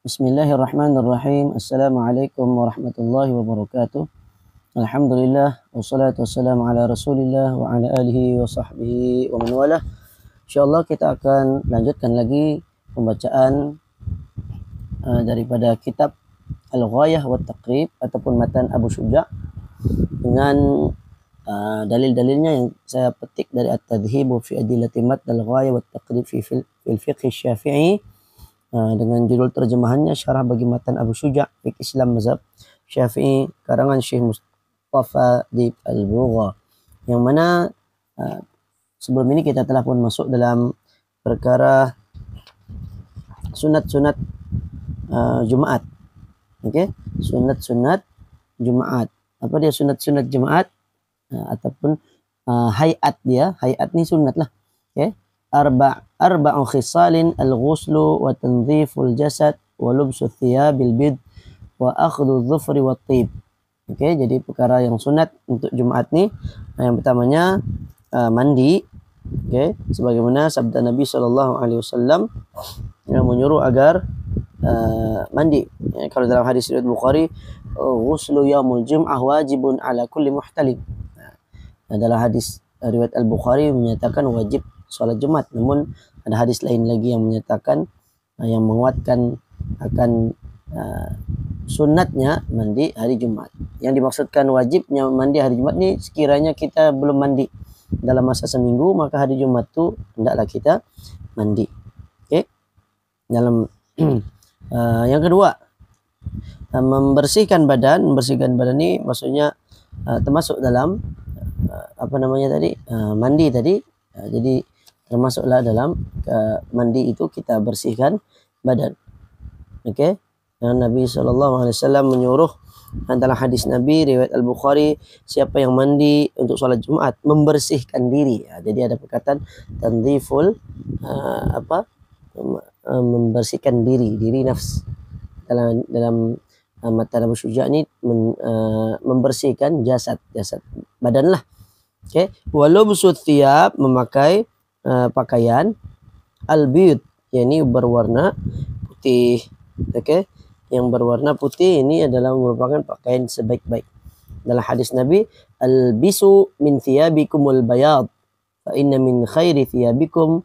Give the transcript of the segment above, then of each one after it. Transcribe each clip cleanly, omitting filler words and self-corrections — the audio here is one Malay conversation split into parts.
Bismillahirrahmanirrahim. Assalamualaikum warahmatullahi wabarakatuh. Alhamdulillah wassalatu wassalamu ala Rasulillah wa ala alihi wa sahbihi wa man walah. Insyaallah kita akan lanjutkan lagi pembacaan daripada kitab Al-Ghayah wa Taqrib ataupun matan Abu Syuja' dengan dalil-dalilnya yang saya petik dari At-Tadhhibu fi Adillati Matn Al-Ghayah wa Taqrib fi Fiqh Syafi'i dengan judul terjemahannya Syarah bagi Matan Abu Syuja' Fiqh Islam Mazhab Syafi'i karangan Syekh Mustafa Dib Al-Bugha, yang mana sebelum ini kita telah pun masuk dalam perkara sunat-sunat Jumaat. Okey, sunat-sunat Jumaat. Apa dia sunat-sunat Jumaat? Ataupun hayat dia, hayat ni sunat lah. Okey, arba'u khisalin al-ghuslu wa tanziful jasad wa lubsu thiyabil bid wa akhdhu dhufri wa tib. Okey, jadi perkara yang sunat untuk Jumaat ni, yang pertamanya mandi. Okey, sebagaimana sabda Nabi SAW yang menyuruh agar mandi. Kalau dalam hadis riwayat Bukhari, ghuslu yaumul jum'ah wajibun ala kulli muhtalim. Dalam hadis riwayat Al-Bukhari menyatakan wajib solat Jumat, namun ada hadis lain lagi yang menyatakan yang menguatkan akan sunatnya mandi hari Jumat. Yang dimaksudkan wajibnya mandi hari Jumat ni, sekiranya kita belum mandi dalam masa seminggu, maka hari Jumat tu hendaklah kita mandi. Okey. Dalam yang kedua, membersihkan badan. Membersihkan badan ni maksudnya termasuk dalam apa namanya tadi, mandi tadi. Jadi termasuklah dalam mandi itu kita bersihkan badan. Okey. Dan Nabi SAW menyuruh dalam hadis Nabi riwayat Al-Bukhari, siapa yang mandi untuk solat Jumat membersihkan diri. Jadi ada perkataan tanziful membersihkan diri nafs. Dalam matan Abu Syuja' ni membersihkan jasad badan lah. Okey, walubsu thiyab, memakai pakaian al-bid, yakni berwarna putih. Okey, yang berwarna putih ini adalah merupakan pakaian sebaik-baik. Dalam hadis Nabi, albisu min thiyabikumul bayad fa inna min khairi thiyabikum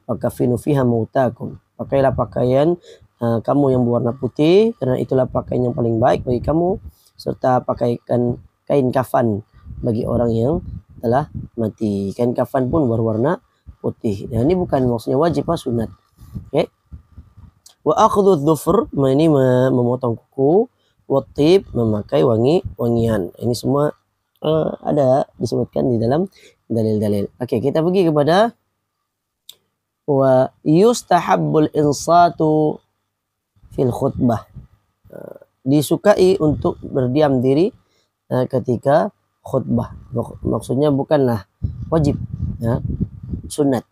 wa kafinu fiha mautakum. Pakailah pakaian kamu yang berwarna putih, kerana itulah pakaian yang paling baik bagi kamu, serta pakaikan kain kafan bagi orang yang telah mati. Kain kafan pun berwarna putih. Dan ini bukan maksudnya wajib, sunat. Okay. Wa akhdhu dhufr, ini memotong kuku. Wa tib, memakai wangian. Ini semua ada disebutkan di dalam dalil-dalil. Okey, kita pergi kepada wa yustahabbul insatu fil khutbah. Disukai untuk berdiam diri ketika khutbah. Maksudnya bukanlah wajib, sunat.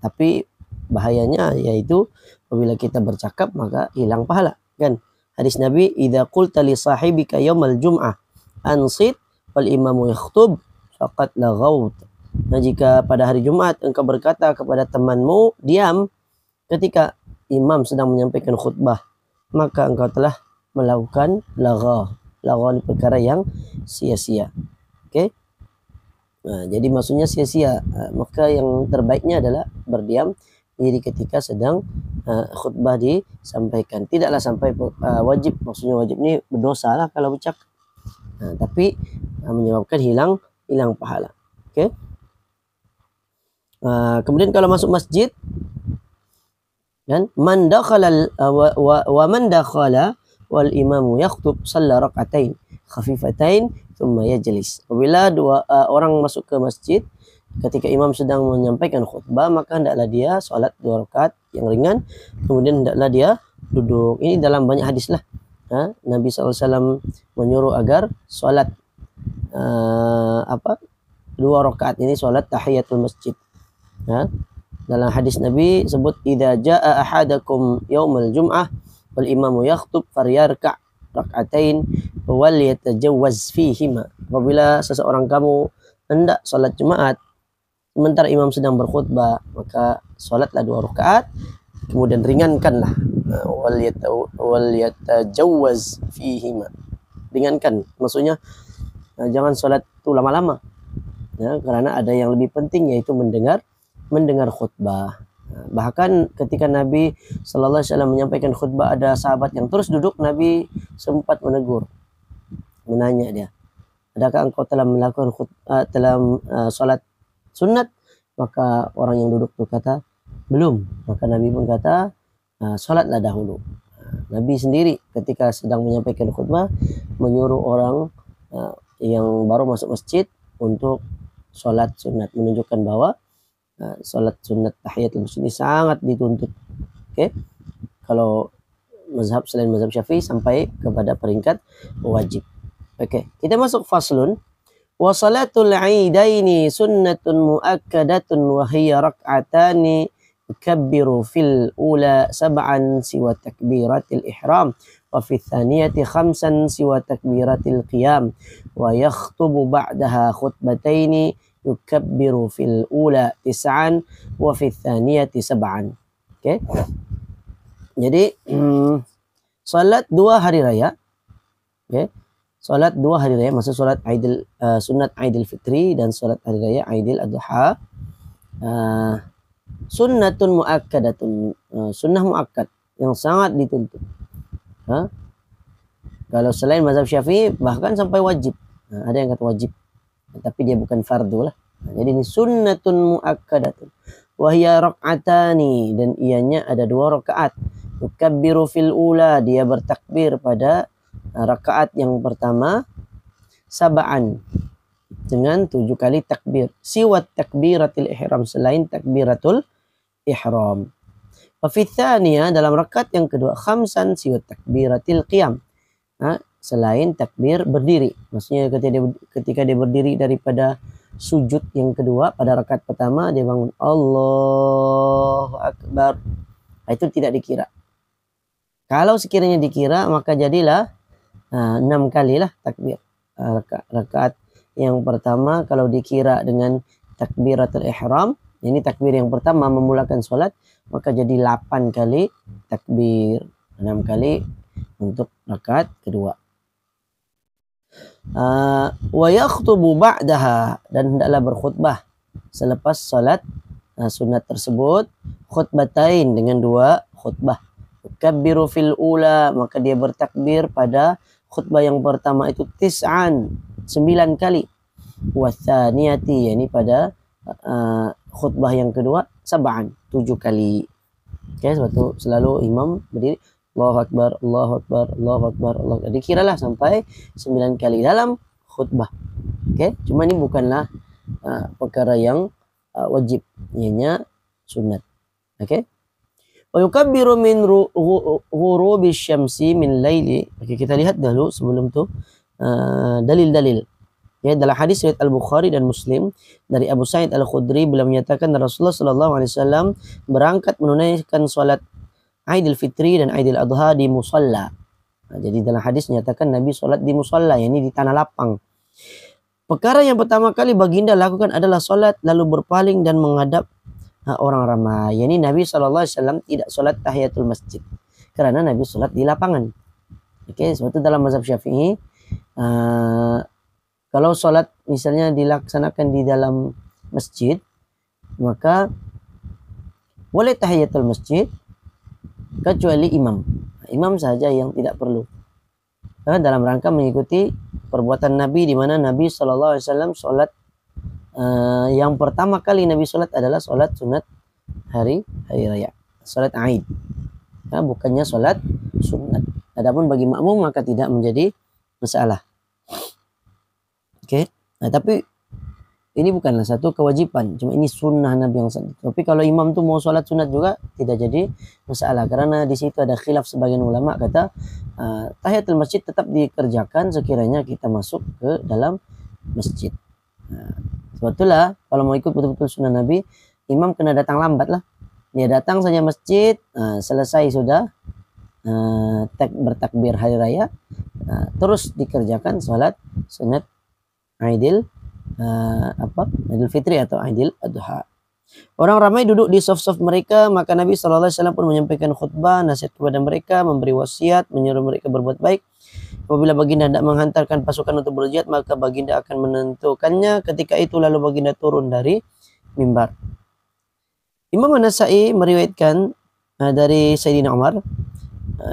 Tapi bahayanya yaitu apabila kita bercakap maka hilang pahala, kan? Hadis Nabi, idza qulta li sahibika yaumal jum'ah ansit wal imamu yakhutub faqad laghawt. Nah, jika pada hari Jumat engkau berkata kepada temanmu diam ketika imam sedang menyampaikan khutbah, maka engkau telah melakukan laghaw. Laghaw ni perkara yang sia-sia. Okey. Jadi maksudnya sia-sia. Maka yang terbaiknya adalah berdiam diri ketika sedang khutbah disampaikan. Tidaklah sampai wajib. Maksudnya wajib ni berdosa lah kalau bercakap. Tapi menyebabkan hilang pahala. Okey. Kemudian kalau masuk masjid, kan, man dakhala wa man dakhala wal imamu yakhutub shalla rak'atain khafifatain thumma yajlis. Apabila orang masuk ke masjid ketika imam sedang menyampaikan khutbah, maka hendaklah dia solat 2 rakaat yang ringan, kemudian hendaklah dia duduk. Ini dalam banyak hadis lah. Nabi SAW menyuruh agar solat 2 rakaat ini solat tahiyatul masjid. Dalam hadis Nabi sebut, idza jaa ahadakum yaumal jum'ah wal imamu yakhutub falyarka' rak'atain wal yatajawwaz fihima. Apabila seseorang kamu hendak salat Jumat sementara imam sedang berkhutbah, maka salatlah 2 rakaat, kemudian ringankanlah wal yatajawwaz fihima. Ringankan, maksudnya jangan sholat itu lama-lama. Ya, karena ada yang lebih penting yaitu mendengar khutbah. Bahkan ketika Nabi Sallallahu Alaihi Wasallam menyampaikan khutbah, ada sahabat yang terus duduk. Nabi sempat menegur, menanya dia, adakah engkau telah melakukan sholat sunat? Maka orang yang duduk itu kata, belum. Maka Nabi pun kata, sholatlah dahulu. Nabi sendiri ketika sedang menyampaikan khutbah menyuruh orang yang baru masuk masjid untuk sholat sunat, menunjukkan bahwa sholat sunat tahiyatul masjid ini sangat dituntut. Oke, kalau mazhab selain mazhab Syafi'i sampai kepada peringkat wajib. Oke, kita masuk faslun. Wa salatul aidaini sunnatun muakkadatun wa hiya rak'atani yukabbiru fil ula sab'an siwa takbiratil ihram wa fi thaniyati khamsan siwa takbiratil qiyam wa yakhtubu ba'daha khutbataini yukabbiru fil ula tis'an wa fi thaniyati sab'an. Oke. Jadi salat 2 hari raya. Oke. Salat 2 hari raya, maksud salat Aidil sunat Aidil Fitri dan salat hari raya Aidil Adha. Sunnatun muakkadatun, sunnah muakkad yang sangat dituntut. Kalau selain mazhab Syafi'i bahkan sampai wajib. Ada yang kata wajib, tapi dia bukan fardu lah. Jadi ini sunnatun muakkadatun. Wahya rak'atani, dan ianya ada 2 rakaat. Yukabbiru fil ula, dia bertakbir pada rakaat yang pertama, sab'an, dengan 7 kali takbir. Siwat takbiratil ihram, selain takbiratul ihram. Wa fi tsaniyah, dalam rakaat yang kedua, khamsan siwat takbiratil qiyam. Selain takbir berdiri. Maksudnya ketika dia berdiri daripada sujud yang kedua pada rakaat pertama, dia bangun Allahu Akbar. Itu tidak dikira. Kalau sekiranya dikira, maka jadilah 6 kali lah takbir. Rakaat yang pertama kalau dikira dengan takbiratul ihram, ini takbir yang pertama memulakan sholat, maka jadi 8 kali takbir. 6 kali untuk rakaat kedua. Wa yakhtubu ba'daha, dan hendaklah berkhutbah selepas salat sunat tersebut, khutbatain, dengan 2 khutbah. Kabbiru fil ula, maka dia bertakbir pada khutbah yang pertama itu tis'an, 9 kali. Wa tsaniyati, yani pada khutbah yang kedua, sab'an, 7 kali. Oke, sebab itu selalu imam berdiri Allahu Akbar, Allahu Akbar, Allahu Akbar, Allahu Akbar. Dikiralah sampai 9 kali dalam khutbah. Oke, cuma ini bukanlah perkara yang wajib, ianya sunat. Oke. Wa yukabbiru min ghurubi syamsi min laili. Oke, kita lihat dulu sebelum itu dalil-dalil. Ya, dalam hadis riwayat Al-Bukhari dan Muslim dari Abu Sa'id Al-Khudri, beliau menyatakan Rasulullah sallallahu alaihi wasallam berangkat menunaikan salat Aidil Fitri dan Aidil Adha di musalla. Jadi dalam hadis menyatakan Nabi sholat di musalla, yakni di tanah lapang. Perkara yang pertama kali baginda lakukan adalah sholat lalu berpaling dan menghadap orang ramai. Yani Nabi SAW tidak sholat tahiyatul masjid, karena Nabi sholat di lapangan. Oke, sebab itu dalam mazhab Syafi'i, kalau sholat misalnya dilaksanakan di dalam masjid, maka boleh tahiyatul masjid, kecuali imam saja yang tidak perlu. Karena dalam rangka mengikuti perbuatan Nabi, di mana Nabi SAW sholat yang pertama kali Nabi sholat adalah sholat sunat hari raya, sholat Aid. Bukannya sholat sunat. Adapun bagi makmum maka tidak menjadi masalah. Oke. Nah, tapi ini bukanlah satu kewajiban, cuma ini sunnah Nabi yang satu. Tapi kalau imam tuh mau sholat sunat juga tidak jadi masalah, karena di situ ada khilaf sebagian ulama, kata tahiyatul masjid tetap dikerjakan sekiranya kita masuk ke dalam masjid. Sebetulnya kalau mau ikut betul-betul sunnah Nabi, imam kena datang lambat lah. Dia datang saja masjid, selesai sudah bertakbir hari raya, terus dikerjakan sholat sunat Aidil Aidil Fitri atau Aidil Adha. Orang ramai duduk di saf-saf mereka, maka Nabi SAW pun menyampaikan khutbah, nasihat kepada mereka, memberi wasiat, menyuruh mereka berbuat baik. Apabila baginda hendak menghantarkan pasukan untuk berjihad, maka baginda akan menentukannya. Ketika itu lalu baginda turun dari mimbar. Imam An-Nasa'i meriwayatkan dari Sayyidina Umar,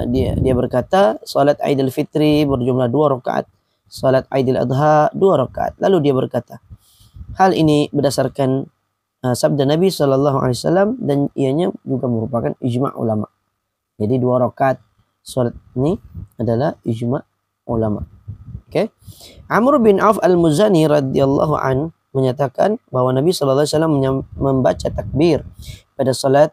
dia berkata, salat Aidil Fitri berjumlah 2 rakaat, salat Aidil Adha 2 rakaat. Lalu dia berkata, hal ini berdasarkan sabda Nabi SAW dan ianya juga merupakan ijma' ulama. Jadi 2 rakaat salat ini adalah ijma' ulama. Okay. Amr bin Auf al-Muzani radhiyallahu an menyatakan bahwa Nabi SAW membaca takbir pada salat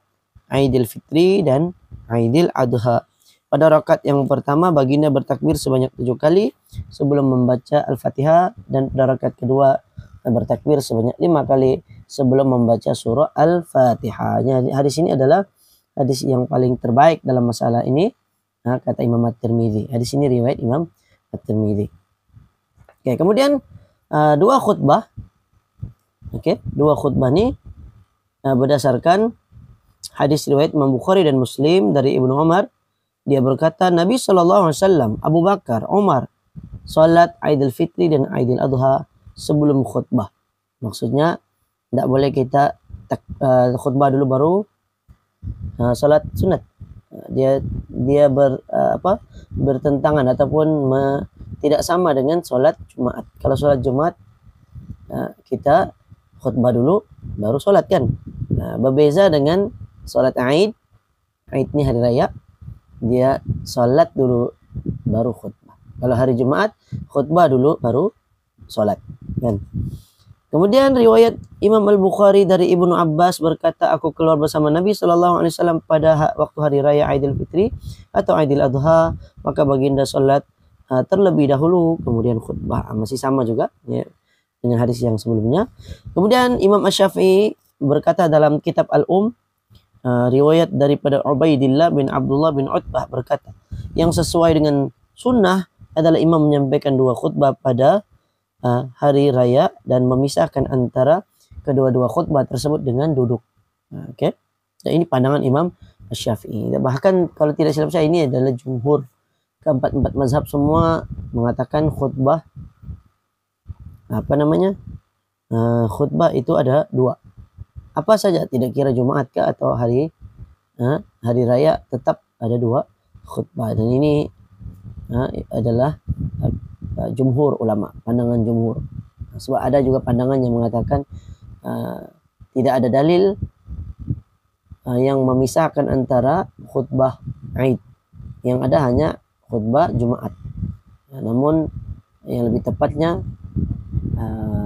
Aidil Fitri dan Aidil Adha. Pada rakaat yang pertama baginda bertakbir sebanyak 7 kali sebelum membaca Al-Fatihah, dan pada rakaat kedua bertakbir sebanyak 5 kali sebelum membaca surah Al-Fatihah. Hadis ini adalah hadis yang paling terbaik dalam masalah ini, kata Imam At-Tirmidzi. Hadis ini riwayat Imam At-Tirmidzi. Oke, kemudian 2 khutbah. Oke, 2 khutbah ini berdasarkan hadis riwayat Imam Bukhari dan Muslim dari Ibnu Umar. Dia berkata, Nabi SAW, Abu Bakar, Umar, salat Aidil Fitri dan Aidil Adha sebelum khutbah. Maksudnya, tidak boleh kita khutbah dulu baru salat sunat. Dia bertentangan ataupun tidak sama dengan salat Jumat. Kalau salat Jumat kita khutbah dulu baru salat kan. Berbeza dengan salat Aid. Aid ini hari raya. Dia salat dulu baru khutbah. Kalau hari Jumat khutbah dulu baru salat kan. Kemudian riwayat Imam Al-Bukhari dari Ibnu Abbas berkata, aku keluar bersama Nabi SAW pada waktu hari raya Aidil Fitri atau Aidil Adha, maka baginda salat terlebih dahulu kemudian khutbah. Masih sama juga ya, dengan hadis yang sebelumnya. Kemudian Imam Asy-Syafi'i berkata dalam kitab riwayat daripada Ubaidillah bin Abdullah bin Utbah berkata, yang sesuai dengan sunnah adalah imam menyampaikan 2 khutbah pada hari raya dan memisahkan antara kedua-dua khutbah tersebut dengan duduk. Oke. Dan ini pandangan Imam Asy-Syafi'i. Bahkan kalau tidak silap saya ini adalah jumhur. Keempat mazhab semua mengatakan khutbah khutbah itu ada 2. Apa saja, tidak kira Jumat kah atau hari raya, tetap ada 2 khutbah. Dan ini adalah jumhur ulama, pandangan jumhur. Sebab ada juga pandangan yang mengatakan tidak ada dalil yang memisahkan antara khutbah Aid. Yang ada hanya khutbah Jumat. Namun yang lebih tepatnya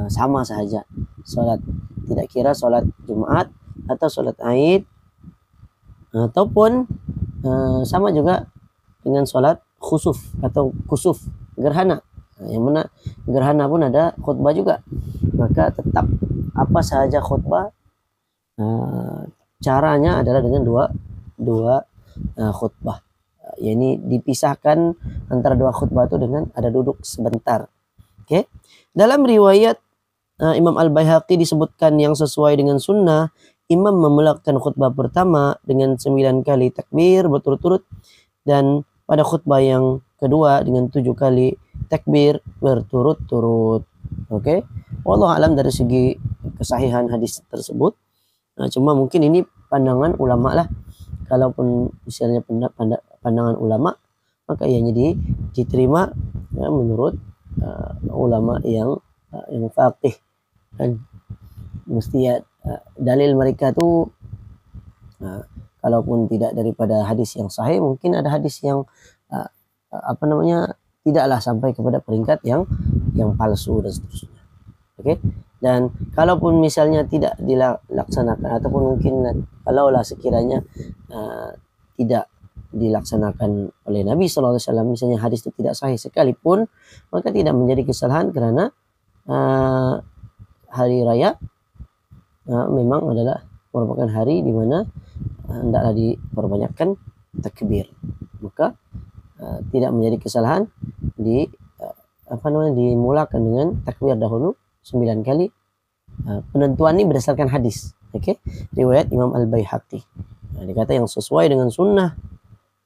sama saja. Salat, tidak kira salat Jumat atau salat Aid, ataupun sama juga dengan salat khusuf atau kusuf, gerhana. Yang mana gerhana pun ada khutbah juga. Maka tetap apa saja khutbah, caranya adalah dengan dua khutbah. Ini dipisahkan antara 2 khutbah itu dengan ada duduk sebentar. Oke. Dalam riwayat Imam Al-Baihaqi disebutkan yang sesuai dengan sunnah, imam memulakan khutbah pertama dengan 9 kali takbir berturut-turut, dan pada khutbah yang kedua dengan 7 kali takbir berturut-turut. Oke. Wallahu alam dari segi kesahihan hadis tersebut. Cuma mungkin ini pandangan ulama lah. Kalaupun misalnya pandangan ulama, maka ianya diterima ya, menurut ulama yang faqih. Dan mesti ya, dalil mereka tuh kalaupun tidak daripada hadis yang sahih, mungkin ada hadis yang tidaklah sampai kepada peringkat yang palsu dan seterusnya. Oke. Dan kalaupun misalnya tidak dilaksanakan, ataupun mungkin kalaulah sekiranya tidak dilaksanakan oleh Nabi SAW, misalnya hadis itu tidak sahih sekalipun, maka tidak menjadi kesalahan karena hari raya memang adalah merupakan hari di mana hendaklah diperbanyakkan takbir. Maka tidak menjadi kesalahan dimulakan dengan takbir dahulu 9 kali. Penentuan ini berdasarkan hadis. Oke, riwayat Imam Al-Baihaqi. Nah, dikata yang sesuai dengan sunnah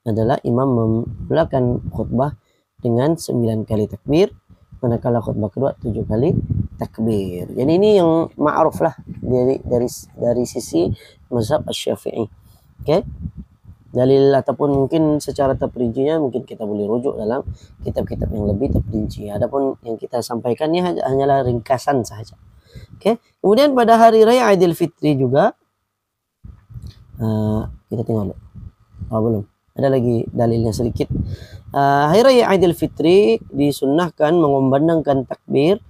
adalah imam memulakan khutbah dengan 9 kali takbir, manakala khutbah kedua 7 kali takbir. Jadi ini yang ma'ruf lah dari sisi mazhab Asy-Syafi'i. Oke. Dalil ataupun mungkin secara terperincinya mungkin kita boleh rujuk dalam kitab-kitab yang lebih terperinci. Adapun yang kita sampaikan ini hanyalah ringkasan saja. Oke. Kemudian pada hari raya Idul Fitri juga kita tengok dulu. Oh, belum. Ada lagi dalilnya sedikit. Hari raya Idul Fitri disunnahkan mengumandangkan takbir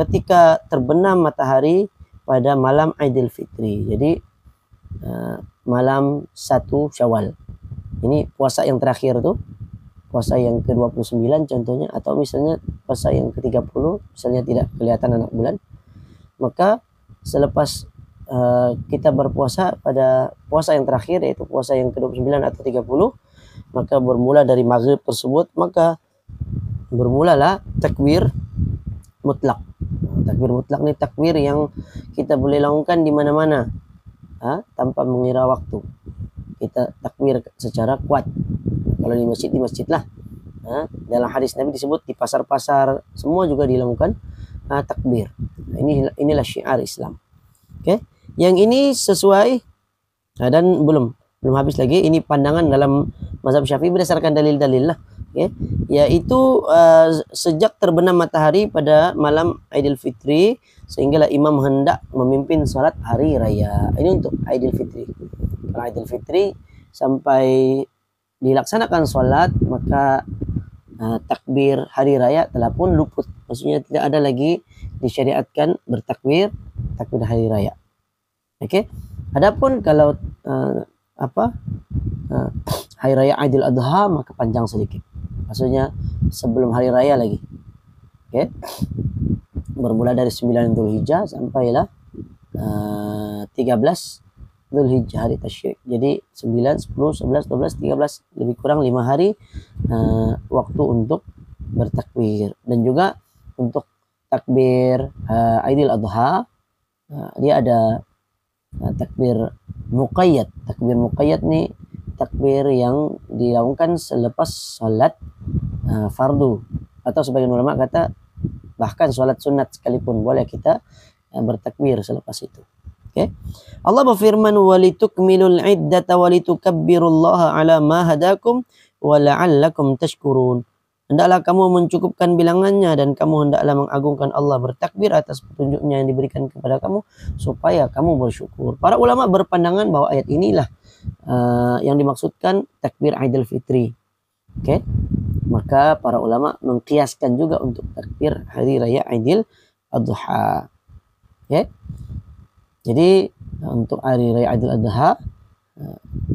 ketika terbenam matahari pada malam Idul Fitri. Jadi malam 1 Syawal. Ini puasa yang terakhir tuh. Puasa yang ke-29 contohnya, atau misalnya puasa yang ke-30, misalnya tidak kelihatan anak bulan. Maka selepas kita berpuasa pada puasa yang terakhir, yaitu puasa yang ke-29 atau 30, maka bermula dari maghrib tersebut, maka bermulalah takbir mutlak. Takbir mutlak ini takbir yang kita boleh lakukan di mana-mana tanpa mengira waktu. Kita takbir secara kuat. Kalau di masjid lah. Dalam hadis Nabi disebut di pasar-pasar semua juga dilakukan takbir. Inilah syiar Islam. Oke. Yang ini sesuai dan belum habis lagi. Ini pandangan dalam mazhab Syafi'i berdasarkan dalil-dalil lah. Okay. Yaitu sejak terbenam matahari pada malam Idul Fitri sehinggalah imam hendak memimpin salat hari raya. Ini untuk Idul Fitri. Kalau Idul Fitri sampai dilaksanakan salat, maka takbir hari raya telah pun luput. Maksudnya tidak ada lagi disyariatkan bertakbir takbir hari raya. Oke. Adapun kalau hari raya Idul Adha, maka panjang sedikit. Maksudnya sebelum hari raya lagi. Oke. Bermula dari 9 Dzulhijjah sampailah 13 Dzulhijjah hari tasyrik. Jadi 9, 10, 11, 12, 13, lebih kurang 5 hari waktu untuk bertakbir. Dan juga untuk takbir Idul Adha, dia ada takbir muqayyad. Takbir muqayyad nih takbir yang dilakukan selepas salat fardu, atau sebagian ulama kata bahkan salat sunat sekalipun boleh kita bertakbir selepas itu. Okay. Allah berfirman, walitukmilul iddata walitukabbirullaha ala ma hadakum wa la'allakum tashkurun. Hendaklah kamu mencukupkan bilangannya dan kamu hendaklah mengagungkan Allah, bertakbir atas petunjuknya yang diberikan kepada kamu supaya kamu bersyukur. Para ulama berpandangan bahwa ayat inilah yang dimaksudkan takbir Idul Fitri. Oke. Maka para ulama mengkiaskan juga untuk takbir hari raya Idul Adha. Oke. Jadi untuk hari raya Idul Adha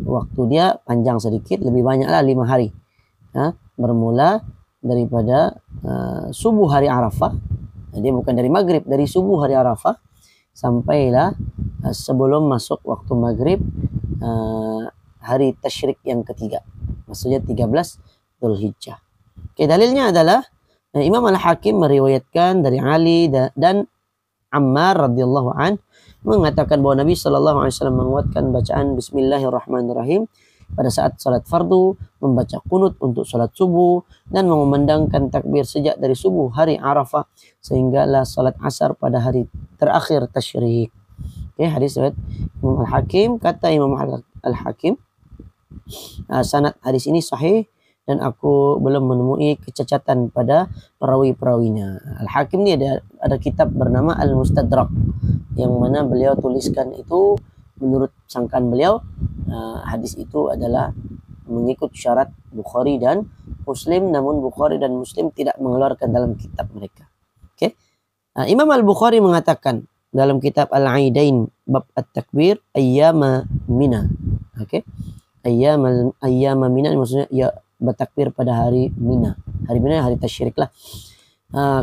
waktu dia panjang sedikit, lebih banyaklah 5 hari. Bermula daripada subuh hari Arafah. Dia bukan dari maghrib, dari subuh hari Arafah sampailah sebelum masuk waktu maghrib hari tasyrik yang ketiga. Maksudnya 13 Dzulhijjah. Oke, dalilnya adalah Imam Al-Hakim meriwayatkan dari Ali dan Ammar radhiyallahu an mengatakan bahwa Nabi sallallahu alaihi wasallam menguatkan bacaan Bismillahirrahmanirrahim pada saat salat fardu, membaca qunut untuk salat subuh, dan mengumandangkan takbir sejak dari subuh hari Arafah sehinggalah salat asar pada hari terakhir tasyrik. Oke, hadis riwayat Imam Al-Hakim. Kata Imam Al-Hakim, sanad hadis ini sahih dan aku belum menemui kecacatan pada perawi-perawinya. Al-Hakim ini ada kitab bernama Al-Mustadrak yang mana beliau tuliskan itu menurut sangkaan beliau hadis itu adalah mengikut syarat Bukhari dan Muslim, namun Bukhari dan Muslim tidak mengeluarkan dalam kitab mereka. Oke. Imam Al-Bukhari mengatakan dalam kitab Al-Aidain bab At-Takbir ayyama Mina. Oke. Ayyama Mina maksudnya ya bertakbir pada hari Mina. Hari Mina hari tasyrik lah.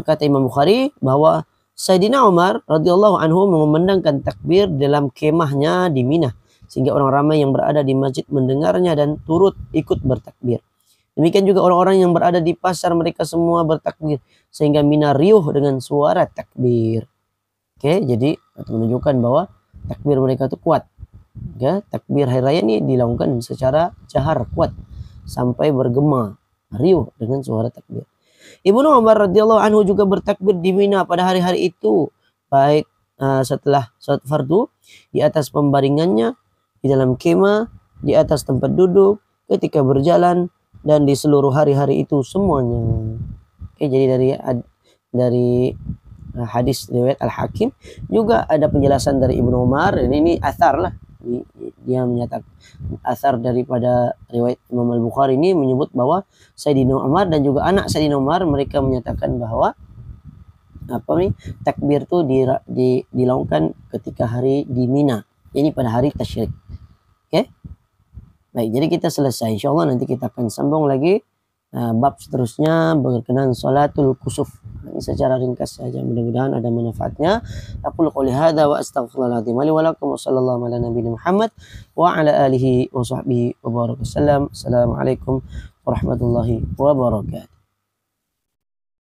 Kata Imam Bukhari bahwa Sayyidina Umar radhiyallahu anhu mengumandangkan takbir dalam kemahnya di Mina sehingga orang ramai yang berada di masjid mendengarnya dan turut ikut bertakbir. Demikian juga orang-orang yang berada di pasar, mereka semua bertakbir sehingga Mina riuh dengan suara takbir. Oke, jadi menunjukkan bahwa takbir mereka itu kuat. Ya, takbir hari raya ini dilakukan secara jahar kuat sampai bergema riuh dengan suara takbir. Ibnu Umar radhiyallahu anhu juga bertakbir di Mina pada hari-hari itu, baik setelah salat fardu, di atas pembaringannya, di dalam kemah, di atas tempat duduk, ketika berjalan, dan di seluruh hari-hari itu semuanya. Oke, jadi dari hadis riwayat Al-Hakim juga ada penjelasan dari Ibnu Umar, dan ini athar lah. Dia menyatakan asar daripada riwayat Imam Al-Bukhari ini menyebut bahwa Sayyidina Umar dan juga anak Sayyidina Umar mereka menyatakan bahwa takbir itu dilakukan ketika hari di Mina, ini pada hari tasyrik. Oke? Baik, jadi kita selesai. Insyaallah nanti kita akan sambung lagi bab seterusnya berkenaan salatul kusuf. Ini secara ringkas saja, mudah-mudahan ada manfaatnya. Aqulu qouli hadza wa astaghfirullahaladzim li wa lakum wa sallallahu ala nabiyina Muhammad wa ala alihi wa sahbihi wa baraka. Assalamualaikum warahmatullahi wabarakatuh.